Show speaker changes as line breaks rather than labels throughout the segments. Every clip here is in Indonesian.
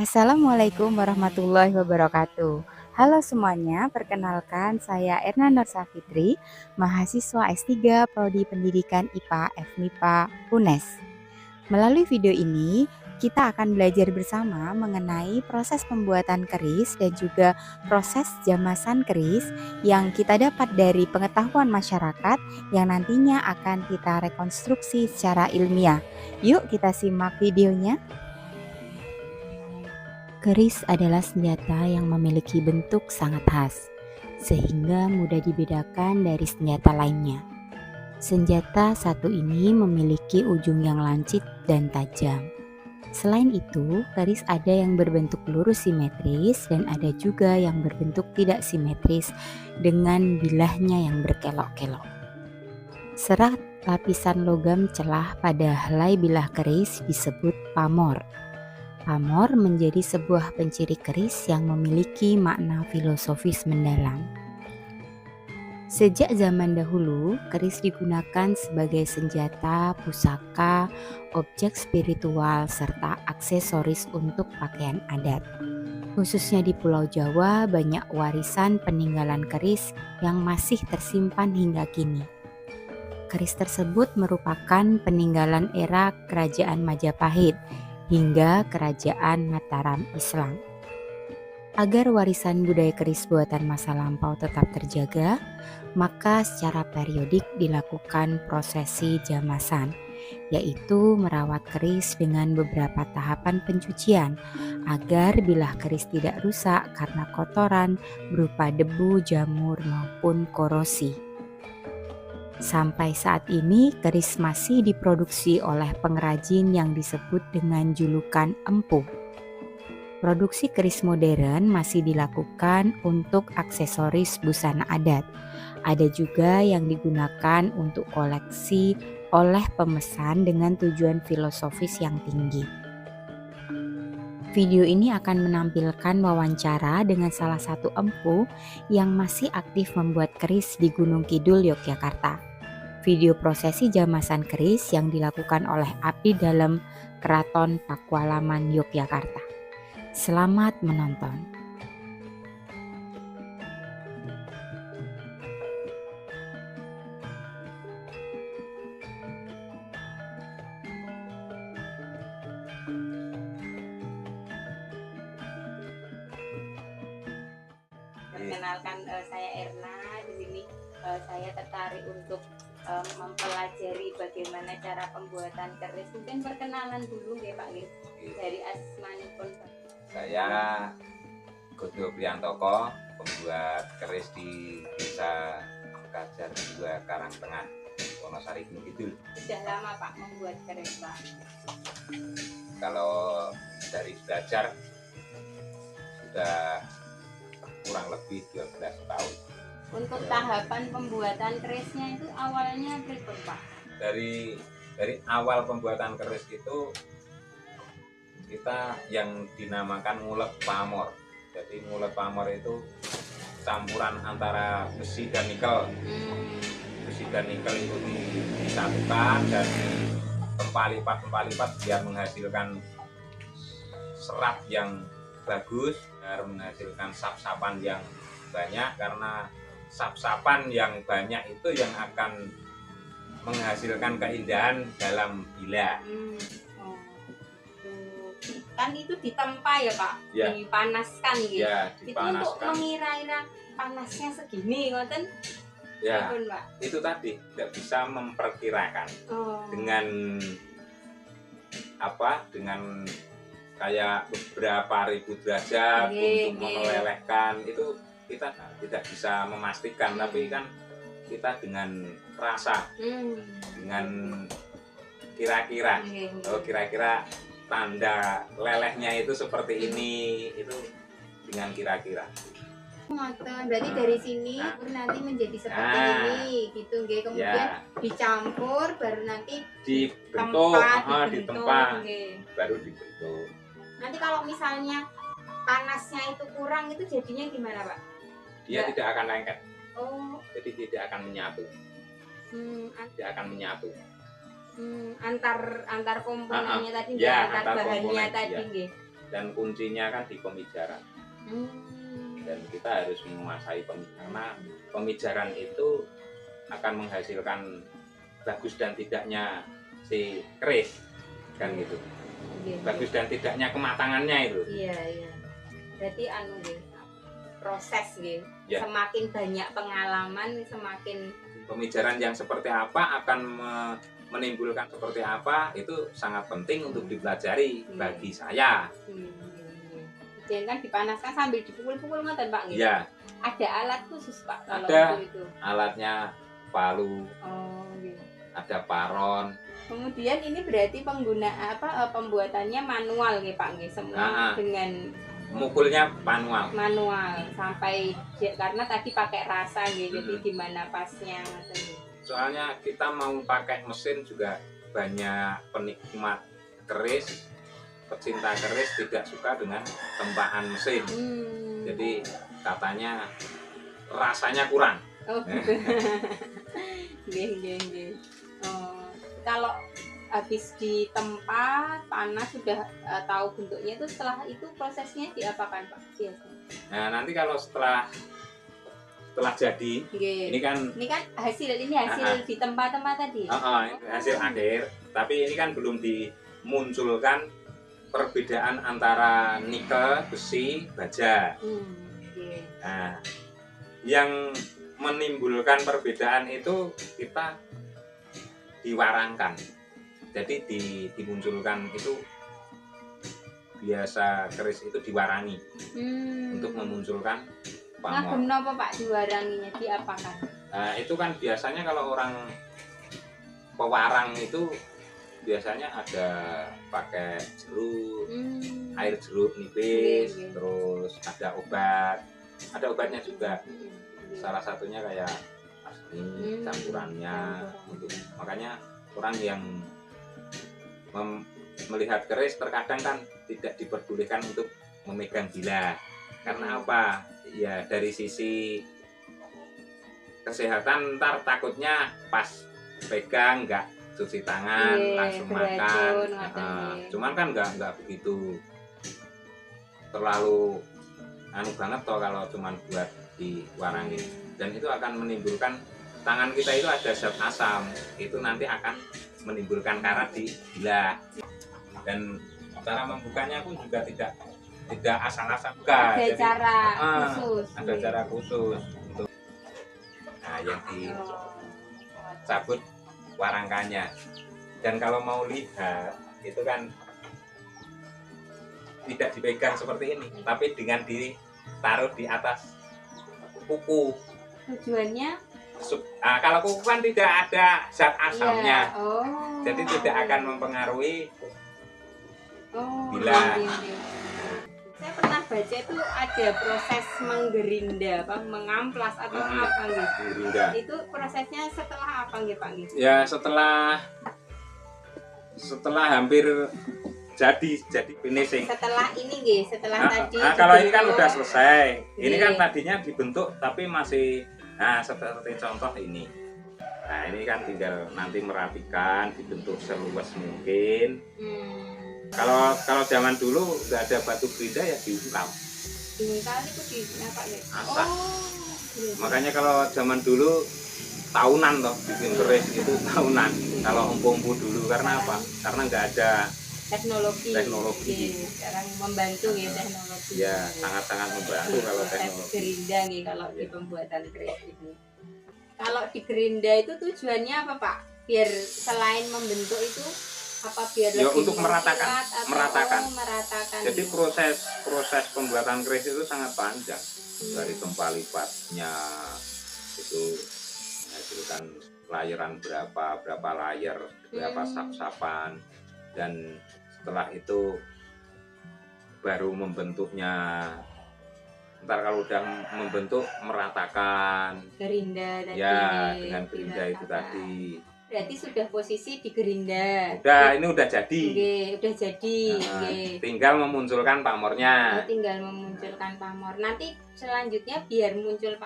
Assalamualaikum warahmatullahi wabarakatuh. Halo semuanya, perkenalkan saya Erna Nursafitri, mahasiswa S3 Prodi Pendidikan IPA FMIPA UNES. Melalui video ini, kita akan belajar bersama mengenai proses pembuatan keris dan juga proses jamasan keris yang kita dapat dari pengetahuan masyarakat yang nantinya akan kita rekonstruksi secara ilmiah. Yuk kita simak videonya. Keris adalah senjata yang memiliki bentuk sangat khas, sehingga mudah dibedakan dari senjata lainnya. Senjata satu ini memiliki ujung yang lancip dan tajam. Selain itu, keris ada yang berbentuk lurus simetris dan ada juga yang berbentuk tidak simetris dengan bilahnya yang berkelok-kelok. Serat lapisan logam celah pada helai bilah keris disebut pamor. Pamor menjadi sebuah penciri keris yang memiliki makna filosofis mendalam. Sejak zaman dahulu, keris digunakan sebagai senjata, pusaka, objek spiritual, serta aksesoris untuk pakaian adat. Khususnya di Pulau Jawa, banyak warisan peninggalan keris yang masih tersimpan hingga kini. Keris tersebut merupakan peninggalan era Kerajaan Majapahit hingga Kerajaan Mataram Islam. Agar warisan budaya keris buatan masa lampau tetap terjaga, maka secara periodik dilakukan prosesi jamasan, yaitu merawat keris dengan beberapa tahapan pencucian agar bilah keris tidak rusak karena kotoran berupa debu, jamur maupun korosi. Sampai saat ini keris masih diproduksi oleh pengrajin yang disebut dengan julukan empu. Produksi keris modern masih dilakukan untuk aksesoris busana adat. Ada juga yang digunakan untuk koleksi oleh pemesan dengan tujuan filosofis yang tinggi. Video ini akan menampilkan wawancara dengan salah satu empu yang masih aktif membuat keris di Gunung Kidul, Yogyakarta. Video prosesi jamasan keris yang dilakukan oleh abdi dalam Keraton Pakualaman, Yogyakarta. Selamat menonton.
Perkenalkan, saya Erna. Di sini saya tertarik untuk mempelajari bagaimana cara pembuatan keris. Mungkin perkenalan dulu ya Pak Lis, dari asmanipun.
Saya Godo Priyantoko, pembuat keris di Desa Kajar 2 Karangtengah, Wonosari Gunung Kidul.
Sudah lama Pak membuat keris Pak?
Kalau dari belajar sudah kurang lebih 12 tahun.
Untuk tahapan pembuatan kerisnya itu awalnya berapa Pak?
Dari awal pembuatan keris itu kita yang dinamakan ngulek pamor. Jadi ngulek pamor itu campuran antara besi dan nikel. Besi dan nikel itu disatukan dan tempa-lipat biar menghasilkan serat yang bagus, biar menghasilkan sap-sapan yang banyak, karena sap-sapan yang banyak itu yang akan menghasilkan keindahan dalam bila.
Kan itu ditempa ya Pak,
ya.
Dipanaskan gitu.
Ya,
Itu
dipanaskan.
untuk mengira-ira panasnya segini, ngoten.
Ya,
Betul, Pak.
itu tadi tidak bisa memperkirakan dengan dengan kayak beberapa ribu derajat untuk melelehkan itu kita tidak bisa memastikan, tapi kan kita dengan rasa, dengan kira-kira, kira-kira tanda lelehnya itu seperti ini, itu dengan kira-kira.
Berarti dari sini nanti menjadi seperti ini gitu, kemudian dicampur baru nanti
dibentuk, baru dibentuk.
Nanti kalau misalnya panasnya itu kurang, itu jadinya gimana Pak?
Dia tidak akan lengket. Jadi tidak akan menyatu. Tidak akan menyatu.
Antar komponennya tadi, antar bahannya tadi.
dan kuncinya kan di pemijaran. Dan kita harus menguasai pemijaran. Karena pemijaran itu akan menghasilkan bagus dan tidaknya si keris kan gitu. Bagus dan tidaknya kematangannya itu.
Iya. Berarti proses gitu.
Ya.
Semakin banyak pengalaman, semakin
Pemijaran yang seperti apa akan menimbulkan seperti apa itu sangat penting untuk dipelajari bagi saya.
Jadi kan dipanaskan sambil dipukul-pukul ngoten Pak nggih.
Ya,
Ada alat khusus Pak kalau
Ada.
itu.
alatnya palu,
Oh, gitu.
ada paron.
Kemudian ini berarti pembuatannya manual nggih Pak nggih, semua dengan
Mukulnya manual.
sampai karena tadi pakai rasa nggih, jadi gimana pasnya ngoten nggih.
Soalnya kita mau pakai mesin juga banyak penikmat keris, pecinta keris tidak suka dengan tempaan mesin. Jadi katanya rasanya kurang.
Oh, gitu. Nggih. Oh, kalau habis ditempa panas sudah tahu bentuknya itu, setelah itu prosesnya diapakan Pak biasanya?
Nah, nanti kalau setelah jadi ini kan
hasil ditempa tadi.
ini hasil akhir, tapi ini kan belum dimunculkan perbedaan antara nikel, besi, baja. Nah, yang menimbulkan perbedaan itu kita diwarangkan. Jadi dimunculkan itu biasa keris itu diwarangi untuk memunculkan pamor.
Nah, kenapa Pak diwaranginya, diapakan?
Nah, itu kan biasanya kalau orang pewarang itu biasanya ada pakai jeruk, air jeruk nipis, terus ada obatnya juga. Salah satunya kayak asli campurannya. Makanya orang yang melihat keris terkadang kan tidak diperbolehkan untuk memegang bilah. Karena apa? Ya dari sisi kesehatan, ntar takutnya pas pegang nggak cuci tangan, langsung makan. Cuman kan nggak begitu terlalu banget toh kalau cuman buat diwarangi. Dan itu akan menimbulkan, tangan kita itu ada zat asam, itu nanti akan menimbulkan karat di bilah. Dan cara membukanya pun juga tidak asal-asal buka.
Ada cara khusus.
Ada cara khusus untuk yang dicabut warangkannya. Dan kalau mau lihat itu kan tidak dipegang seperti ini, tapi dengan ditaruh di atas kuku.
Tujuannya?
Kalau kuku kan tidak ada zat asamnya, jadi tidak akan mempengaruhi bilah.
Saya pernah baca itu ada proses menggerinda, mengamplas atau apa gitu.
Gerinda.
Itu prosesnya setelah apa gitu Pak?
Ya setelah hampir jadi finishing.
Setelah ini tadi.
Kalau ini kan udah selesai. Ini kan tadinya dibentuk tapi masih seperti contoh ini. Nah ini kan tinggal nanti merapikan, dibentuk seluas mungkin. Kalau zaman dulu nggak ada batu gerinda ya diungkap.
Diungkap itu apa ya?
Asah. Makanya kalau zaman dulu tahunan toh bikin keris itu tahunan. Kalau empu-empu dulu karena apa? Karena nggak ada teknologi.
Sekarang membantu ya teknologi.
Ya sangat-sangat membantu kalau teknologi.
Gerinda nih kalau di pembuatan keris ini. Kalau di gerinda itu tujuannya apa Pak? Biar selain membentuk itu apa biar
ya
lebih
untuk meratakan.
Meratakan.
Jadi proses pembuatan keris itu sangat panjang. Dari tempat lipatnya itu menghasilkan layeran berapa layer, berapa sap-sapan, dan setelah itu baru membentuknya. Ntar kalau udah membentuk meratakan
gerinda tadi.
Ya dengan gerinda itu tadi.
Berarti sudah posisi di gerinda.
Ini udah jadi.
Udah jadi.
Tinggal memunculkan pamornya.
Tinggal memunculkan pamor. Nanti selanjutnya biar muncul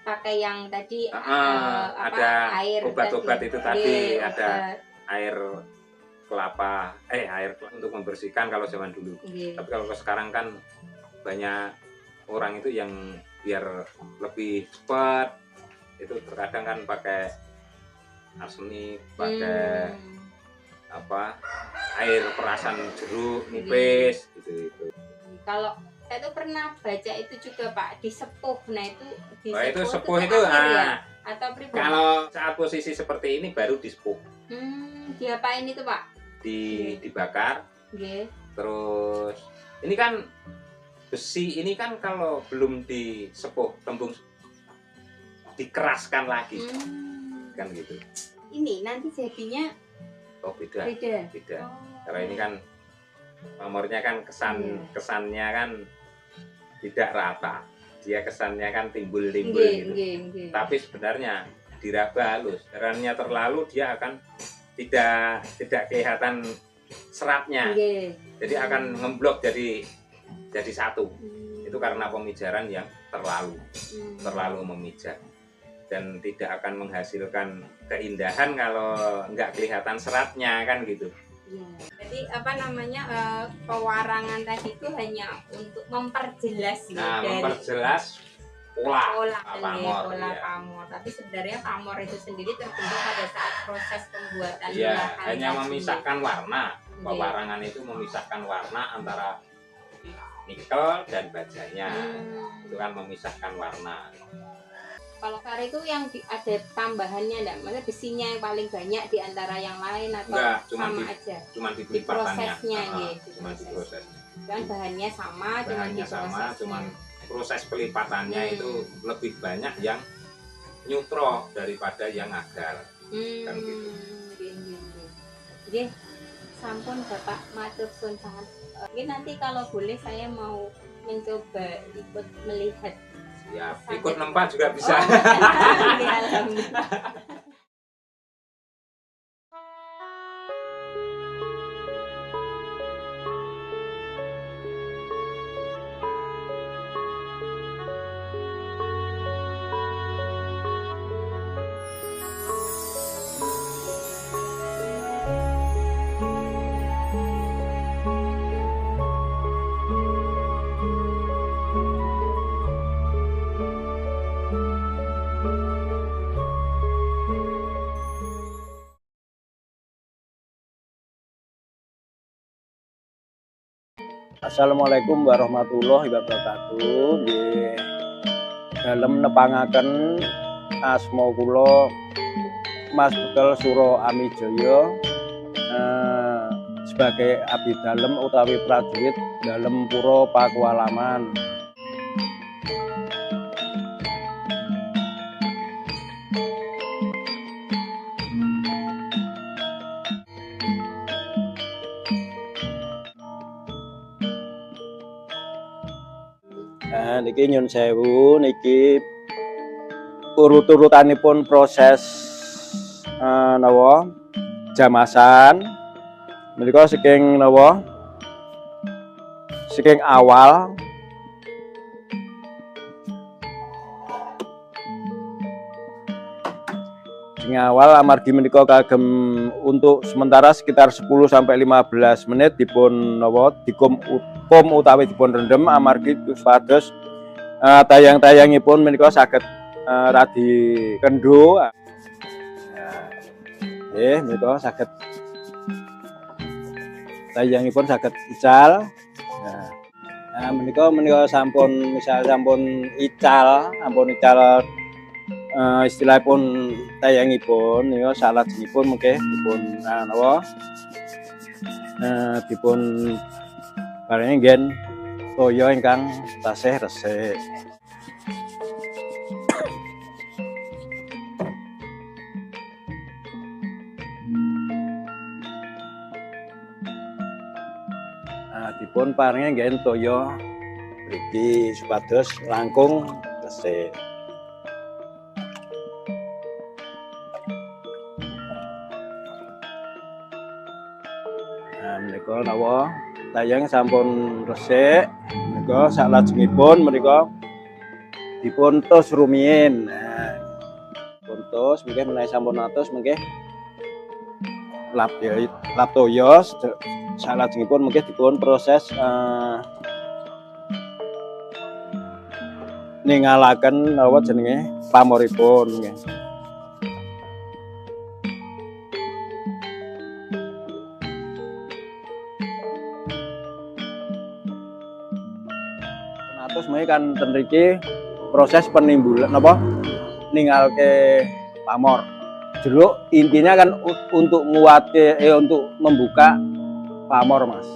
pakai yang tadi
ada
air
obat-obat itu tadi, ada air kelapa, air untuk membersihkan kalau zaman dulu.
Nggih.
Tapi kalau sekarang kan banyak orang itu yang biar lebih cepat, itu terkadang kan pakai arsenik, pakai apa air perasan jeruk nipis gitu.
Kalau saya tuh pernah baca itu juga Pak, disepuh. Nah itu
itu sepuh itu
akhir ya? Atau pribadi?
kalau saat posisi seperti ini baru disepuh.
Diapain itu Pak?
Dibakar.
Nggih.
Terus ini kan besi ini kan kalau belum disepuh tembung dikeraskan lagi kan gitu.
Ini nanti jadinya
beda.
Oh.
Karena ini kan pamornya kan kesannya kan tidak rata, dia kesannya kan timbul gitu. Tapi sebenarnya diraba halus, caranya terlalu dia akan tidak kelihatan seratnya. Jadi akan ngeblok jadi satu. Itu karena pemijaran yang terlalu memijat. Dan tidak akan menghasilkan keindahan kalau nggak kelihatan seratnya kan gitu.
Jadi pewarangan tadi itu hanya untuk memperjelas
memperjelas pola
pamor. Tapi sebenarnya pamor itu sendiri terbentuk pada saat proses pembuatan.
Hanya memisahkan warna. Pewarangan itu memisahkan warna antara nikel dan bajanya. Itu kan memisahkan warna.
Kalau kare itu yang ada tambahannya enggak? Maksudnya besinya yang paling banyak di antara yang lain atau sama aja?
Cuma di pelipatannya.
Cuma di prosesnya. Dan bahannya sama,
cuman proses pelipatannya itu lebih banyak yang nyutro daripada yang agar. Kan gitu.
Jadi sampun Bapak matur suwun sangat. Ini nanti kalau boleh saya mau mencoba ikut melihat.
Ya, ikut nempat juga bisa.
Alhamdulillah.
Assalamualaikum warahmatullahi wabarakatuh. Nggih. Dalem nepangaken asma kula Mas Bekel Suro Amijaya sebagai abdi dalem utawi prajurit dalem Pura Pakualaman. Niki nyun sewu niki urut-urutanipun proses jamasan menika saking awal amargi menika kagem untuk sementara sekitar 10 sampai 15 menit dipun dikum utawi dipun rendem amargi supados tayang-tayangipun menika saged radi kendho. Menika saged tayangipun saged ical. Menika sampun ical istilahipun tayangipun niku salajengipun mengke dipun bareng nggen toya ingkang tasih resik. Dipun paringi nggen toya mriki supados langkung resik. Menika tayang sampun resik, menika salajengipun menika dipun tus rumiyin. Dipun tus mengke menawi sampun atus mengke laptoyo salajengipun mungkin dipun proses ningalaken apa jenenge pamoripun nggih. Terus mriki kan ten mriki proses penimbulan apa ningalke pamor. Jeruk intinya kan untuk nguatke untuk membuka pamor, Mas.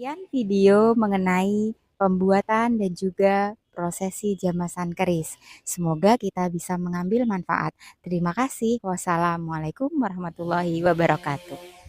Sekian video mengenai pembuatan dan juga prosesi jamasan keris. Semoga kita bisa mengambil manfaat. Terima kasih. Wassalamualaikum warahmatullahi wabarakatuh.